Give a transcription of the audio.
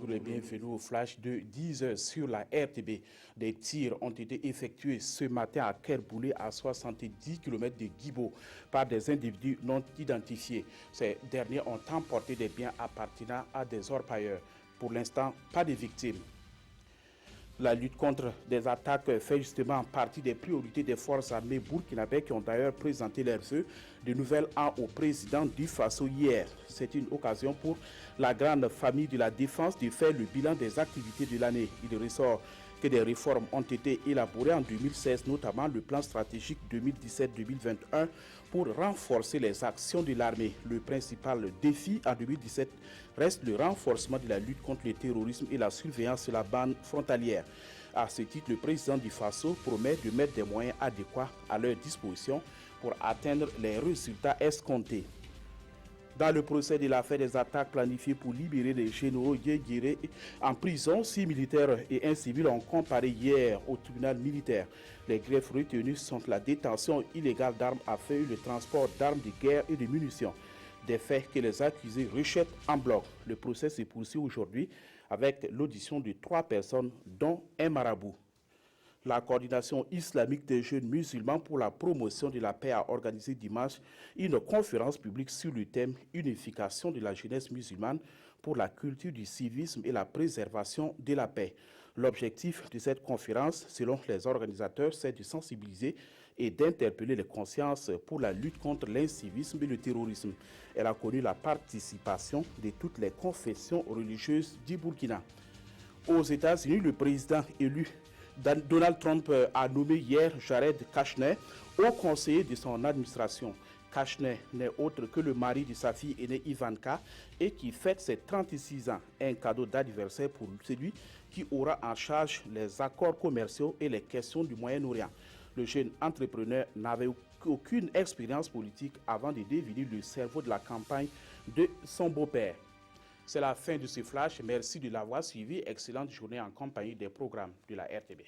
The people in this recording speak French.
bonjour et bienvenue au flash de 10h sur la RTB. Des tirs ont été effectués ce matin à Kerboulé, à 70 km de Guibo, par des individus non identifiés. Ces derniers ont emporté des biens appartenant à des orpailleurs. Pour l'instant, pas de victimes. La lutte contre des attaques fait justement partie des priorités des forces armées burkinabè qui ont d'ailleurs présenté leurs vœux de nouvel an au président du Faso hier. C'est une occasion pour la grande famille de la défense de faire le bilan des activités de l'année. Il ressort que des réformes ont été élaborées en 2016, notamment le plan stratégique 2017-2021 pour renforcer les actions de l'armée. Le principal défi en 2017 reste le renforcement de la lutte contre le terrorisme et la surveillance de la bande frontalière. À ce titre, le président du Faso promet de mettre des moyens adéquats à leur disposition pour atteindre les résultats escomptés. Dans le procès de l'affaire des attaques planifiées pour libérer les généraux Yéguéré en prison, 6 militaires et un civil ont comparé hier au tribunal militaire. Les griefs retenus sont la détention illégale d'armes à feu, le transport d'armes de guerre et de munitions. Des faits que les accusés rejettent en bloc. Le procès se poursuit aujourd'hui avec l'audition de 3 personnes, dont un marabout. La coordination islamique des jeunes musulmans pour la promotion de la paix a organisé dimanche une conférence publique sur le thème « Unification de la jeunesse musulmane pour la culture du civisme et la préservation de la paix ». L'objectif de cette conférence, selon les organisateurs, c'est de sensibiliser et d'interpeller les consciences pour la lutte contre l'incivisme et le terrorisme. Elle a connu la participation de toutes les confessions religieuses du Burkina. Aux États-Unis, le président élu Donald Trump a nommé hier Jared Kushner haut conseiller de son administration. Kushner n'est autre que le mari de sa fille aînée Ivanka et qui fête ses 36 ans. Un cadeau d'anniversaire pour celui qui aura en charge les accords commerciaux et les questions du Moyen-Orient. Le jeune entrepreneur n'avait aucune expérience politique avant de devenir le cerveau de la campagne de son beau-père. C'est la fin de ce flash. Merci de l'avoir suivi. Excellente journée en compagnie des programmes de la RTB.